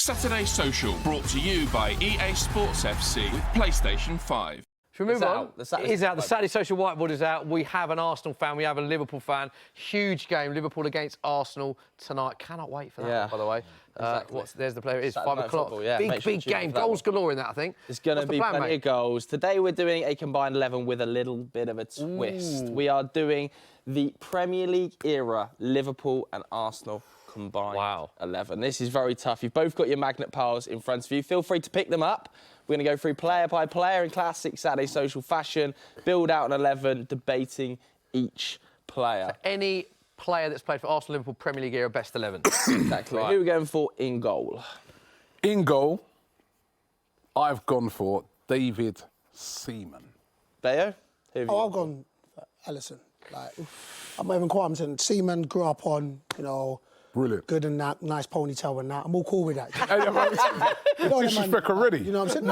Saturday Social, brought to you by EA Sports FC with PlayStation 5. Should we move on? Out. It is out. The Saturday Social whiteboard is out. We have an Arsenal fan. We have a Liverpool fan. Huge game. Liverpool against Arsenal tonight. Cannot wait for that, by the way. Exactly. There's the player. It is Saturday 5 o'clock. football, yeah. Big game. Goals galore in that, I think. There's going to be plenty of goals. Today we're doing a combined 11 with a little bit of a twist. Ooh. We are doing the Premier League era Liverpool and Arsenal combined 11. This is very tough. You've both got your magnet piles in front of you. Feel free to pick them up. We're going to go through player by player in classic Saturday Social fashion, build out an 11, debating each player. So any player that's played for Arsenal, Liverpool, Premier League era, best 11. Exactly. Right. Who are we going for in goal? In goal, I've gone for David Seaman. Bayo? I've gone for Alisson. I'm not even quite. Seaman grew up on, Brilliant. Good and that, nice ponytail and that. I'm all cool with that. Disrespect already. You know what I'm saying?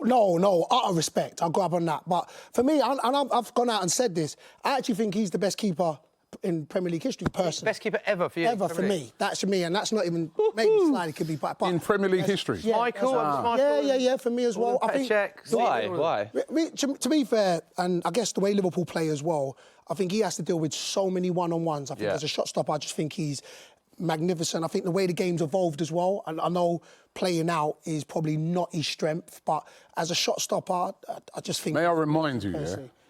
No, utter respect. I grew up on that. But for me, I've gone out and said this, I actually think he's the best keeper in Premier League history, personally. Best keeper ever for you? Ever for me. That's for me, and that's not even, maybe slightly could be... But in Premier League history? Yeah, Michael? Yeah, for me as well. I think, Why? To be fair, and I guess the way Liverpool play as well, I think he has to deal with so many one-on-ones. I think as a shot stopper, I just think he's magnificent. I think the way the game's evolved as well, and I know playing out is probably not his strength, but as a shot stopper, I just think... May I remind you,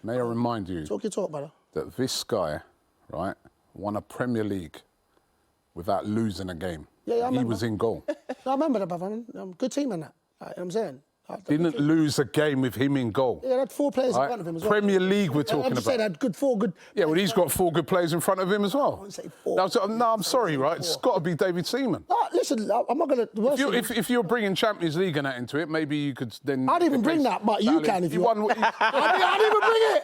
May I remind you... Talk your talk, brother. That this guy, right, won a Premier League without losing a game. Yeah, I remember. He was in goal. I remember that, brother. Good team in that. You know what I'm saying? Didn't lose a game with him in goal. Yeah, they had 4 players in front of him as well. Premier League we're talking about. Said had 4 good... Yeah, well, he's got 4 good players in front of him as well. I wouldn't say 4. No, I'm sorry, right? It's got to be David Seaman. Listen, I'm not going to... If you're bringing Champions League and that into it, maybe you could then... I'd even bring that, but you can if you want. I didn't even bring it.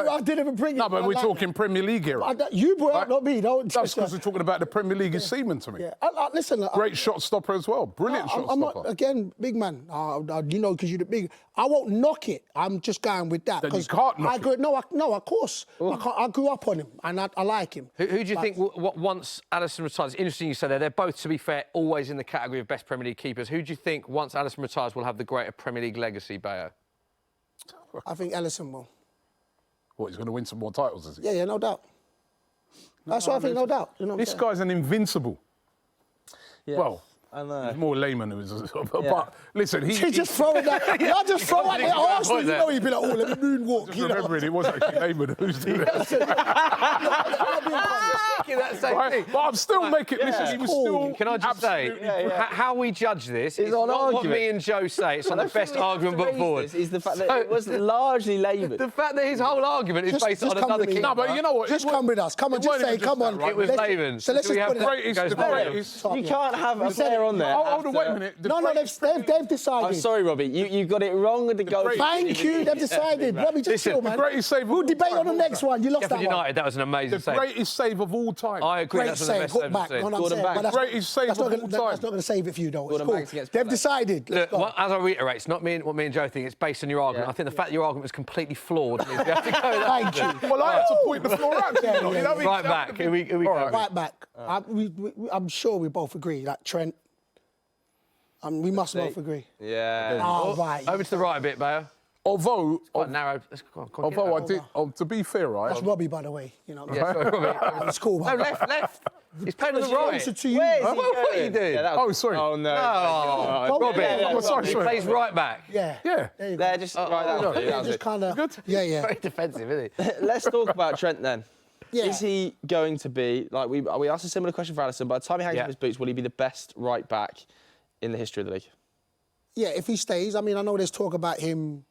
I didn't even bring it. No, but we're talking Premier League era. You brought it, not me. That's because we're talking about the Premier League is Seaman to me. Yeah. Listen... Great shot stopper as well. Brilliant shot stopper. Again, big man. Because you're the big... I won't knock it. I'm just going with that. Then you can't knock it. No, of course. I grew up on him, and I like him. Who do you think, once Alisson retires, it's interesting you said that, they're both, to be fair, always in the category of best Premier League keepers. Who do you think, once Alisson retires, will have the greater Premier League legacy, Bayo? I think Alisson will. What, he's going to win some more titles, is he? Yeah, no doubt. That's what I think, no doubt. You know this guy's an invincible. Yeah. Well... I know. He's more layman who is. But listen, he just throwing that. I just throw out the Arsenal. You know he'd be like, oh, let me moonwalk. Just remembering it was actually layman who's doing it. But I'm still making. Listen, he was still. Can I just say how we judge this is not what me and Joe say. It's on the best argument put forward. Is the fact that it was largely layman. The fact that his whole argument is based on another keeper. No, but you know what? Just come with us. Come on, just say, come on. It was layman. So let's just put it. You can't have a player on there. Hold on, wait a minute. No, they've decided. I'm sorry, Robbie. You got it wrong with the goal. Thank you. They've decided. Robbie, just chill, man. The greatest save of all time. We'll debate on the next one. You lost that one. United, that was an amazing save. The greatest save of all time. I agree. Great save. Hook back. Greatest save of all time. That's not going to save it for you, though. It's cool. They've decided. Look, as I reiterate, it's not what me and Joe think. It's based on your argument. I think the fact that your argument was completely flawed means we have to go there. Thank you. Well, I have to point the floor out. Right back. Here we go. Right back. I'm sure we both agree. Like Trent. We must both agree. Yeah. Oh, right. Over to the right a bit, Bayo. Although, quite narrow. Although I did, to be fair, right? That's Robbie, by the way. You know. Yeah, sorry, Robbie. It's cool. No, left. He's playing on the right. To you. What are you doing? Oh, sorry. Oh no. Robbie. Sorry. He plays right back. Yeah. They're just right. Just kind of. Good. Yeah. Very defensive, isn't he? Let's talk about Trent then. Yeah. Is he going to be, like we asked a similar question for Alisson, by the time he hangs up his boots, will he be the best right back in the history of the league? Yeah, if he stays. I mean, I know there's talk about him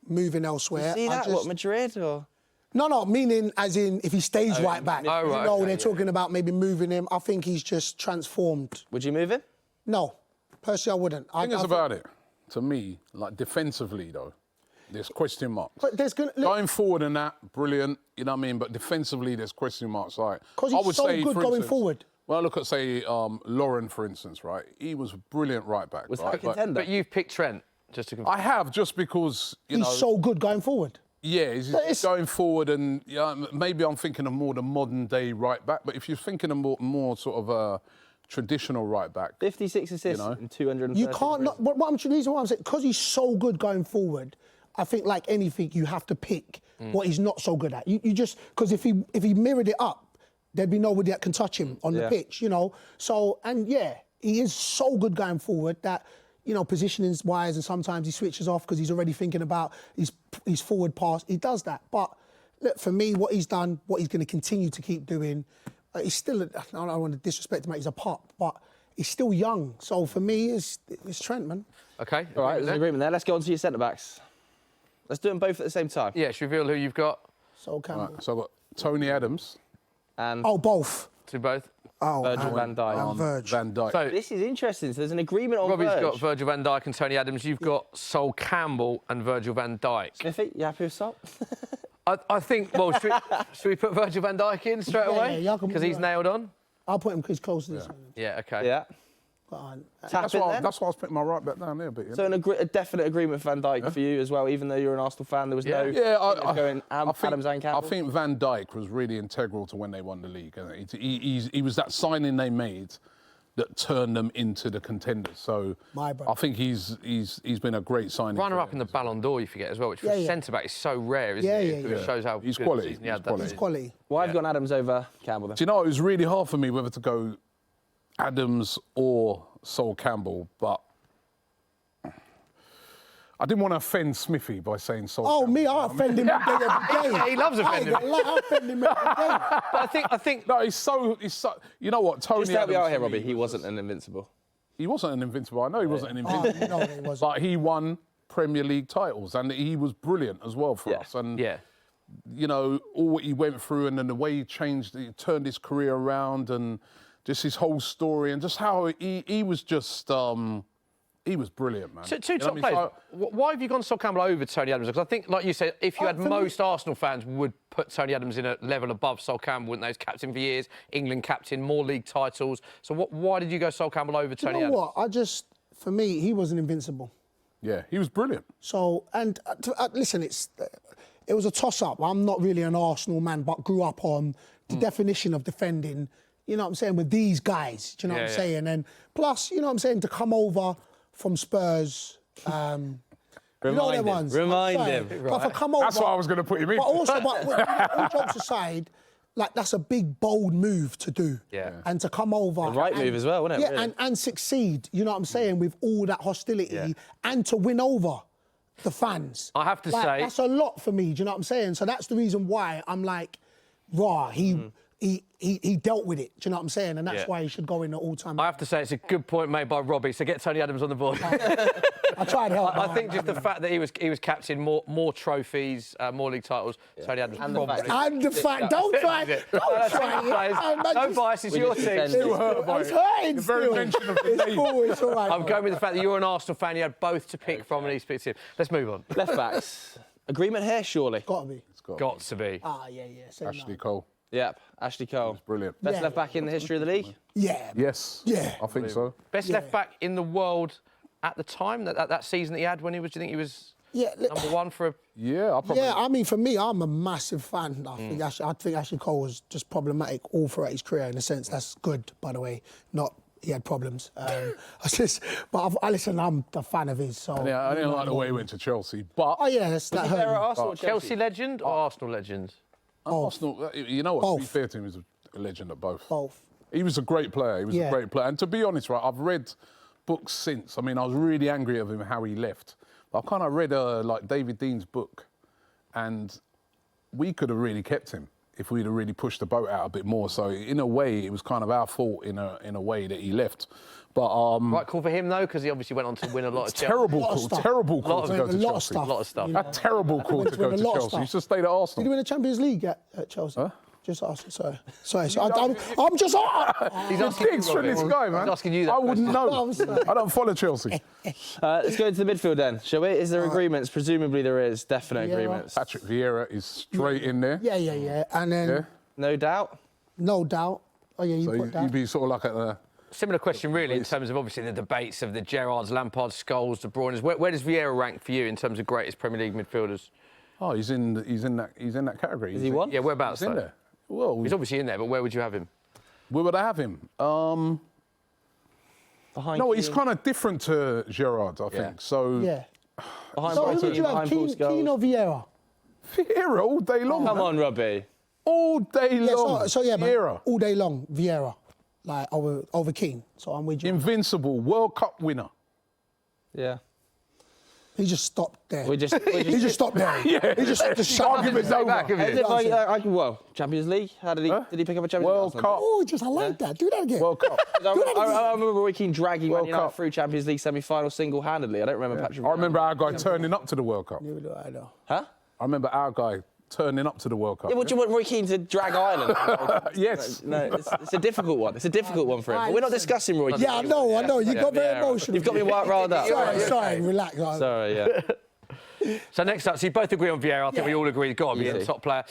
moving elsewhere. You see that? What, Madrid or? No, meaning as in if he stays right back. Oh, right. You know, they're talking about maybe moving him. I think he's just transformed. Would you move him? No. Personally, I wouldn't. The thing is about it, to me, like defensively though, there's question marks. But there's going forward and that, brilliant, you know what I mean? But defensively, there's question marks. Like, because he's so good going forward. Well, look at, say, Lauren, for instance, right? He was a brilliant right back. Was that a contender? But you've picked Trent, just to confirm. I have, just because, you know... He's so good going forward. Yeah, he's going forward, and maybe I'm thinking of more the modern-day right back, but if you're thinking of more sort of traditional right back. 56 assists in 230. You can't. The reason why I'm saying, because he's so good going forward, I think like anything, you have to pick what he's not so good at. You just, because if he mirrored it up, there'd be nobody that can touch him on the pitch, you know. So, and yeah, he is so good going forward that, you know, positioning-wise, and sometimes he switches off because he's already thinking about his forward pass. He does that. But look, for me, what he's done, what he's going to continue to keep doing, he's still, I don't want to disrespect him, he's a pup, but he's still young. So for me, it's Trent, man. OK. All right, there's an agreement there. Let's go on to your centre-backs. Let's do them both at the same time. Yeah, should reveal who you've got. So Campbell. Right, so I've got Tony Adams. And both. To both. Virgil van Dijk. Van Dijk. So this is interesting. So there's an agreement on Robbie's Virg. got Virgil van Dijk and Tony Adams. You've got Sol Campbell and Virgil van Dijk. Smithy, you happy with Sol? I think, well, should we put Virgil van Dijk in straight away? Yeah, because he's nailed on? I'll put him because he's close to this one. Yeah, OK. Yeah. That's why I was putting my right back down there. But, So a definite agreement for Van Dijk for you as well, even though you're an Arsenal fan. There was no going Adams and Campbell. I think Van Dijk was really integral to when they won the league. He was that signing they made that turned them into the contenders. So I think he's been a great signing. Runner-up in the Ballon d'Or, you forget as well, which for centre-back is so rare, isn't it? It shows how he's good quality. He's quality. Why have you gone Adams over Campbell then? Do you know, it was really hard for me whether to go Adams or Sol Campbell, but I didn't want to offend Smithy by saying Sol Campbell. Me, I offend him every day. He loves offending me. I offend him every day. But I think... No, he's so... You know what, Tony Just help me out Adams here, Robbie. He wasn't an invincible. He wasn't an invincible. I know he wasn't an invincible. No, he wasn't. But he won Premier League titles, and he was brilliant as well for us. And you know, all what he went through, and then the way he turned his career around, and just his whole story, and just how he was just... he was brilliant, man. So, two top players. Why have you gone Sol Campbell over Tony Adams? Because I think, like you said, if you had most Arsenal fans would put Tony Adams in a level above Sol Campbell, wouldn't they? He's captain for years, England captain, more league titles. So why did you go Sol Campbell over Tony Adams? You know what? For me, he wasn't invincible. Yeah, he was brilliant. So, and listen, it was a toss-up. I'm not really an Arsenal man, but grew up on the definition of defending, you know what I'm saying, with these guys, do you know what I'm saying? And plus, you know what I'm saying, to come over from Spurs, you know them ones. Remind him. But for come over, That's what I was going to put him in. But also, all jokes aside, like that's a big, bold move to do. Yeah. And to come over. The right move as well, wasn't it? Yeah, really? and succeed, you know what I'm saying, with all that hostility and to win over the fans. I have to say... That's a lot for me, do you know what I'm saying? So that's the reason why I'm like, he dealt with it, do you know what I'm saying? And that's why he should go in the all-time. I have to say, it's a good point made by Robbie, so get Tony Adams on the board. I tried to help. I think just the fact that he was captain, more trophies, more league titles, Tony Adams probably... And the fact, don't try it. Don't try it. No bias, it's your team. I was hurting still. It's cool, it's all right. I'm going with the fact that you're an Arsenal fan, you had both to pick from and he's picked him. Let's move on. Left backs. Agreement here, surely? Got to be. Got to be. Yeah. Ashley Cole. Yep, Ashley Cole. Brilliant. Best left back in the history of the league? Yeah. Yes. Yeah. I think so. Best left back in the world at the time, that season that he had when he was, do you think he was number one for a... Yeah, I mean, for me, I'm a massive fan. I think Ashley Cole was just problematic all throughout his career. In a sense, that's good, by the way. Not he had problems. Listen, I'm a fan of his. So I didn't like the way he went to Chelsea, but that's that hurt. Arsenal, Chelsea legend or Arsenal legend? Arsenal. You know what? Both. To be fair to him, he was a legend at both. Both. He was a great player. He was a great player. And to be honest, right, I've read books since. I mean, I was really angry at him how he left. But I've kind of read like David Dean's book, and we could have really kept him if we'd have really pushed the boat out a bit more. So in a way, it was kind of our fault in a way that he left. But right call for him though, because he obviously went on to win a lot of terrible call to go to Chelsea. A lot of stuff. A terrible call to go to Chelsea. He should have stayed at Arsenal. Did he win the Champions League at Chelsea? Huh? Just asking, sorry. I'm just... He's asking Pigs from this guy, man. He's asking you that I wouldn't question. know. I don't follow Chelsea. Let's go into the midfield then, shall we? Is there agreements? Presumably there is, definite agreements. Patrick Vieira is straight in there. Yeah. And then... Yeah. No doubt? No doubt. Oh, yeah, you So put that. you'd be sort of like at the... Similar question, really, in terms of obviously the debates of the Gerrards, Lampards, Scholes, De Bruyne's. Where does Vieira rank for you in terms of greatest Premier League midfielders? Oh, he's in that category. Is he one? Yeah, whereabouts He's in though? there. Well, He's obviously in there, but where would you have him? where would I have him? Behind No, Keane. it's kind of different to Gerrard, I think. So Yeah. Behind So who Brighton, would you have, behind Paul's Keane or goals. Vieira? Vieira all day long. Come man. on, Robbie. All day Yeah, long. so yeah, man, Vieira. all day long, Vieira, like over Keane. So I'm with you. Invincible, World Cup winner. Yeah. He just stopped there. We just He just stopped there. Yeah. He just shut Argument's over. Well, Champions League. How did he? Did he pick up a Champions World League? Cup. Oh, I like that. Do that again. World Cup. I remember Roy Keane dragging Man World United Cup. through Champions League semi-final single-handedly. I don't remember Patrick. I remember our guy turning up to the World Cup. I know. Huh? I remember our guy turning up to the World Cup. Yeah, what do you want Roy Keane to drag Ireland? Yes. No, it's a difficult one. It's a difficult one for him. But we're not discussing Roy Keane. Yeah, I know. You got very emotional. You've got me riled up. Sorry, relax. Sorry, yeah. So next up, so you both agree on Vieira. I think we all agree he's got to be a Easy. top player.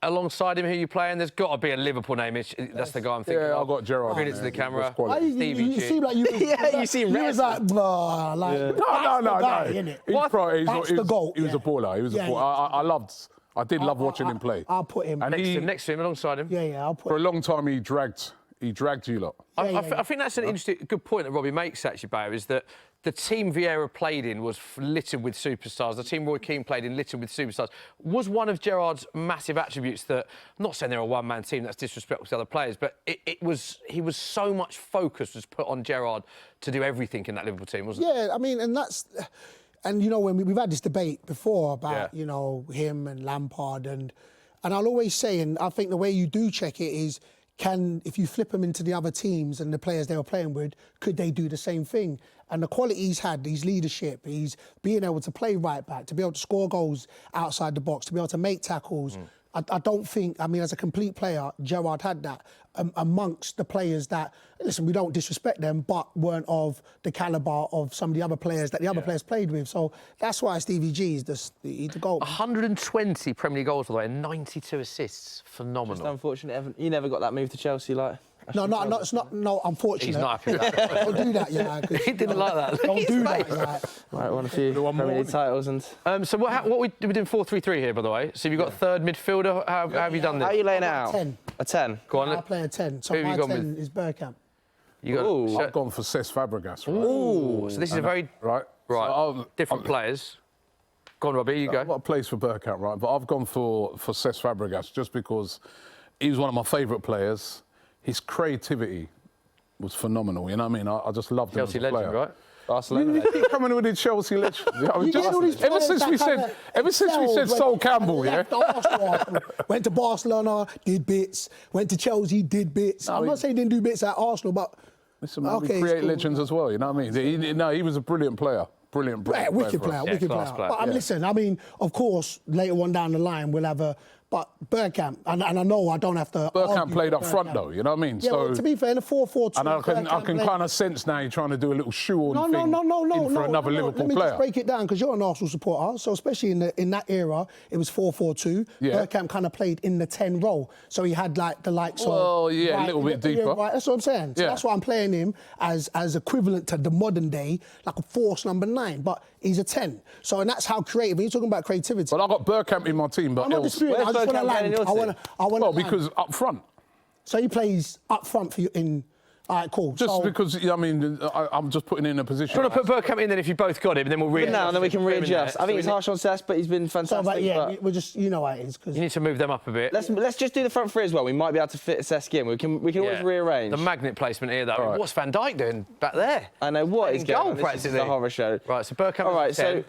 Alongside him, who you playing? There's got to be a Liverpool name. That's the guy I'm thinking Yeah, of. I've got Gerrard. Bring it to the camera. You seem like you. Yeah, you seem You was like, blah, like. No. That's the goal. He was a baller. He was a baller. I did love watching him play. I'll put him And next to him, alongside him. Yeah, I'll put For a him. long time, he dragged you lot. I think that's an interesting, good point that Robbie makes, actually, Bayo, is that the team Vieira played in was littered with superstars. The team Roy Keane played in littered with superstars. Was one of Gerrard's massive attributes that, I'm not saying they're a one-man team, that's disrespectful to other players, but he was so much focus was put on Gerrard to do everything in that Liverpool team, wasn't it? Yeah, I mean, and you know, when we've had this debate before about, you know, him and Lampard, and I'll always say, and I think the way you do check it is, if you flip them into the other teams and the players they were playing with, could they do the same thing? And the quality he's had, his leadership, he's being able to play right back, to be able to score goals outside the box, to be able to make tackles. I don't think, I mean, as a complete player, Gerrard had that amongst the players that, listen, we don't disrespect them, but weren't of the calibre of some of the other players that the other players played with. So that's why Stevie G is the goal. 120 Premier League goals, by the way, and 92 assists. Phenomenal. Just unfortunate, you never got that move to Chelsea, like. No, it's not. No, unfortunate. He's not happy with that. Don't do that, yeah. He didn't like that. Don't do that. Like. Right, won a few Premier League titles and. So what we're doing 4-3-3 here, by the way. So you've got third midfielder. How have you done this? How are you laying it out? 10. A 10. Go on. I play a 10. So Who have my you gone 10 with? is Bergkamp. You got. Ooh. I've gone for Cesc Fabregas. Right? Ooh. So this is a very right. different players. Go on, Robbie. You go. I've got a place for Bergkamp, right? But I've gone for Cesc Fabregas just because he was one of my favourite players. His creativity was phenomenal. You know what I mean? I just loved him Chelsea as a player. legend, right? Barcelona. You keep coming with the Chelsea legend. I mean, get all these ever players since that we kinda said excelled, Sol Campbell, yeah. left Arsenal, went to Barcelona, did bits. Went to Chelsea, did bits. I'm not saying he didn't do bits at Arsenal, but Listen, man, we create legends as well. You know what I mean? He was a brilliant player. Brilliant wicked player, Yeah, wicked class player. player. But listen, I mean, of course, later on down the line, we'll have but Bergkamp, and I know I don't have to. Bergkamp played up front, though. You know what I mean? Yeah, well, to be fair, in the 4-4-2. And I can kind of sense now you're trying to do a little shoe-on thing for another Liverpool Let me player. just break it down, because you're an Arsenal supporter. So especially in that era, it was 4-4-2. Yeah. Bergkamp kind of played in the 10 role. So he had like the likes of... Well, yeah, a little bit deeper. Yeah, right, that's what I'm saying. So that's why I'm playing him as equivalent to the modern day, like a force number 9. But he's a 10. So, and that's how creative. When you're talking about creativity. But I've got Bergkamp in my team, but I'm not disputing. I just want to land. I want to because up front. So he plays up front for you in... All right, cool. Just because, I mean, I'm just putting in a position. Do you want to put Bergkamp in then if you both got him, and then we'll readjust? Now, and then we can readjust. I think it's harsh on Cesc, but he's been fantastic. So, yeah, we're just, you know how it is. You need to move them up a bit. Let's just do the front three as well. We might be able to fit Cesc in. We can always rearrange. The magnet placement here, though. Right. What's Van Dijk doing back there? I know what he's going on. This is a horror show. Right, so Bergkamp. All right, so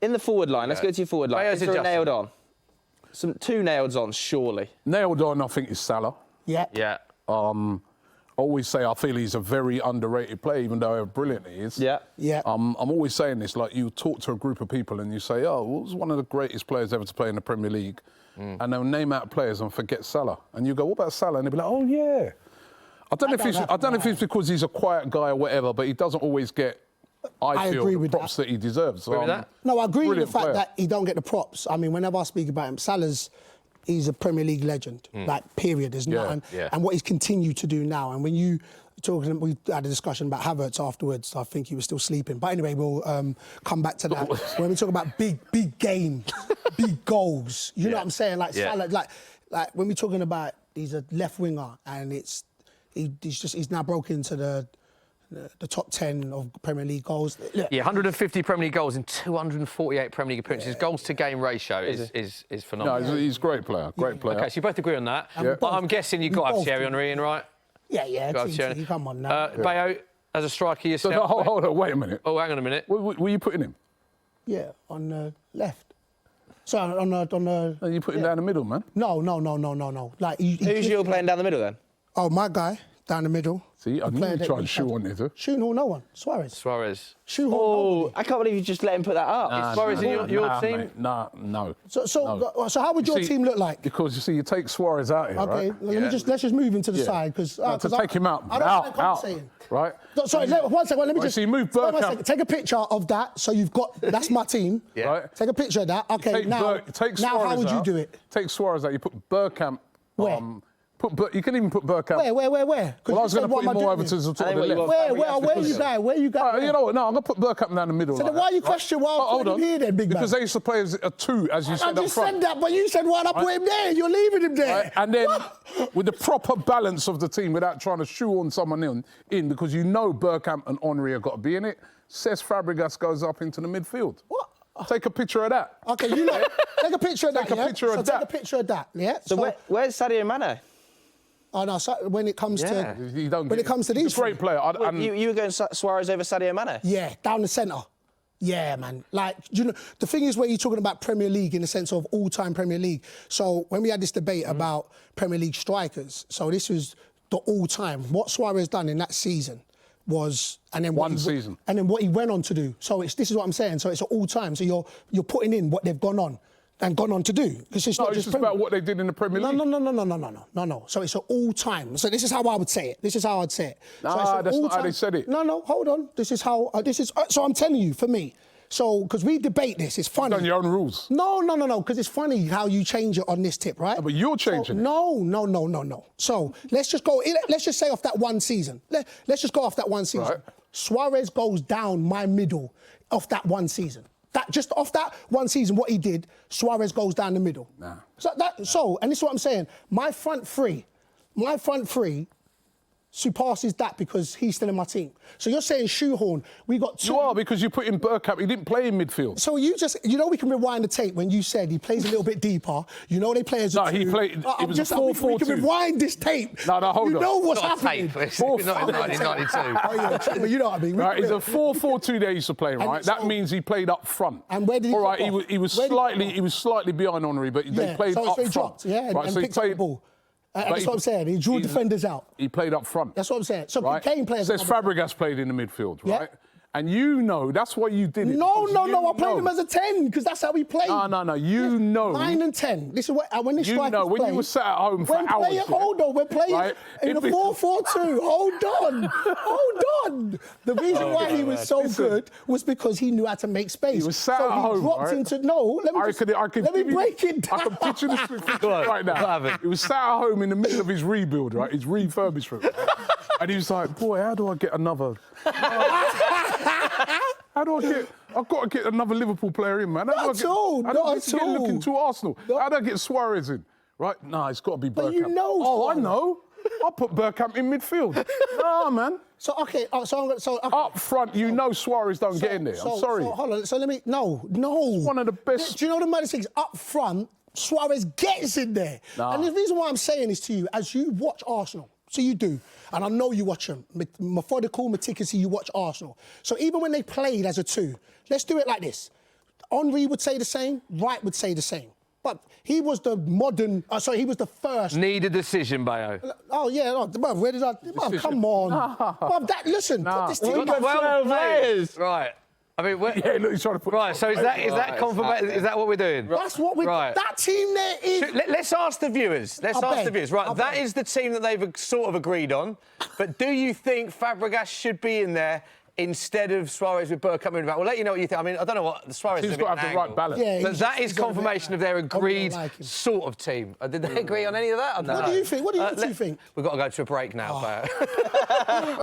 in the forward line, let's go to your forward line. Is there a nailed on? Two nailed on, surely. Nailed on, I think, is Salah. Yeah. Yeah. Always say I feel he's a very underrated player, even though how brilliant he is. Yeah. Yeah. I'm always saying this, like you talk to a group of people and you say, oh, what was one of the greatest players ever to play in the Premier League? And they'll name out players and forget Salah. And you go, what about Salah? And they'll be like, oh, yeah. I don't know if it's because he's a quiet guy or whatever, but he doesn't always get, I feel, the props that he deserves. Agree with that? No, I agree with the fact that he don't get the props. I mean, whenever I speak about him, he's a Premier League legend, like, period. There's nothing. And what he's continued to do now. And when we had a discussion about Havertz afterwards. I think he was still sleeping. But anyway, we'll come back to that. When we talk about big games, big goals, you know what I'm saying? Like Salah, like when we're talking about he's a left winger and he's now broken into the the top 10 of Premier League goals. Look, Yeah, 150 Premier League goals in 248 Premier League appearances. Goals to game ratio is phenomenal. No, he's a great player. Great player. Okay, so you both agree on that. Yeah. I'm guessing you've got to have Thierry Henry in, right? Yeah, Thierry, come on now. Bayo, as a striker yourself. So, no, hold on, wait a minute. Oh, hang on a minute. Were you putting him? Yeah, on the left. So on the. No, you put him down the middle, man. No. Like Who's you playing down the middle then? Oh, my guy down the middle. See, I knew you tried to shoe on it, too. Shoehorn no one. Suarez. Shoehorn no one. I can't believe you just let him put that up. Is Suarez in your team? Mate, no. So how would your team look like? Because you see, you take Suarez out here, Okay, right? let's just move him to the side because to take him out, I don't like compensating. right? Sorry, one second. Let me just. So you move wait one Bergkamp. second. Take a picture of that. So you've got. That's my team. Yeah. Right. Take a picture of that. Okay. Take Now Suarez how would you out. do it? Take Suarez out. You put Bergkamp. Where? You can even put Bergkamp. Where? Well, I was going to put him more over to the top of the left. Where you going? You know what? No, I'm going to put Bergkamp down the middle. So then why you question why I put him here then, big man? Because they used to play as a 2, as you said I up just front. said that, but you said why not put him there? You're leaving him there. Right? And then with the proper balance of the team without trying to shoe on someone in because you know Bergkamp and Henry have got to be in it, Cesc Fabregas goes up into the midfield. What? Take a picture of that. Okay, you know, take a picture of that. Take a picture of that. Take a picture of that. Yeah. So where's Sadio Mane? Oh no, when it comes to these, he's a great player. You were going Suarez over Sadio Mane? Yeah, down the centre. Yeah, man. Like, you know, the thing is where you're talking about Premier League in the sense of all-time Premier League. So when we had this debate about Premier League strikers, so this was the all-time. What Suarez done in that season was, and then one season, and then what he went on to do. So this is what I'm saying. So it's an all-time. So you're putting in what they've gone on to do. It's not just about what they did in the Premier League. No. So it's an all-time. So this is how I would say it. Nah, that's not how they said it. No, hold on. This is how. So I'm telling you, for me. So because we debate this, it's funny. You've done your own rules. No. Because it's funny how you change it on this tip, right? No, but you're changing it. No. So let's just go. Let's just say off that one season. Let's just go off that one season. Right. Suarez goes down my middle off that one season. That just off that one season, what he did, Suarez goes down the middle. Nah. And this is what I'm saying. My front three surpasses that because he's still in my team. So you're saying shoehorn. We got two. You are, because you put in Bergkamp. He didn't play in midfield. So we can rewind the tape when you said he plays a little bit deeper. You know they play as a two. He played. It was a 4-4-2. We can rewind this tape. No, hold on. You know what's happening. It's not in 1992. Oh yeah, but you know what I mean. Right, it's a 4-4-2 they used to play, right? That means he played up front. And where did he? All right, he was slightly behind Henry, but they played up front. Dropped, and picked up the ball. That's what I'm saying. He drew defenders out. He played up front. That's what I'm saying. So right? Kane players. Says Fabregas played in the midfield, right? Yeah. And you know that's why you did it. No. I played him as a 10 because that's how he played. No. You know. 9 and 10. This is what when the strikers know when you were sat at home for hours. Hold on, we're playing in a 4-4-2. Hold on. The reason why he was so good was because he knew how to make space. He was sat at home. Dropped into let me break it down. I can picture this right now. He was sat at home in the middle of his rebuild, right? His refurbishment. And he was like, boy, how do I get another? I've got to get another Liverpool player in, man. How do I get looking to Arsenal? How do I get Suarez in? Right? Nah, it's got to be Bergkamp. But you know. Oh, I know. I'll put Bergkamp in midfield. Nah, man. So, okay. Up front, you know Suarez don't get in there. I'm sorry. So, hold on. So, let me... No. One of the best... Do you know the maddest things? Up front, Suarez gets in there. Nah. And the reason why I'm saying this to you, as you watch Arsenal, so you do, and I know you watch them, methodical, meticulous, you watch Arsenal. So even when they played as a 2, let's do it like this. Henry would say the same, Wright would say the same. But he was the modern, he was the first. Need a decision, Bayo. Oh, yeah, bruv, where did I, bruv, come on. Bruv, put this team back. 12 players. Right. I mean, yeah, look, he's trying to put... Right, so is that confirmation? Is that what we're doing? That's what we're... Right. That team there is... Let's ask the viewers. Right, that is the team that they've sort of agreed on. But do you think Fabregas should be in there instead of Suarez with Bergkamp in the back? We'll let you know what you think. I mean, I don't know what... Suarez He's got to have the right balance. Yeah, but that is confirmation of their agreed sort of team. Did they agree on any of that? What do you think? What do you think? We've got to go to a break now.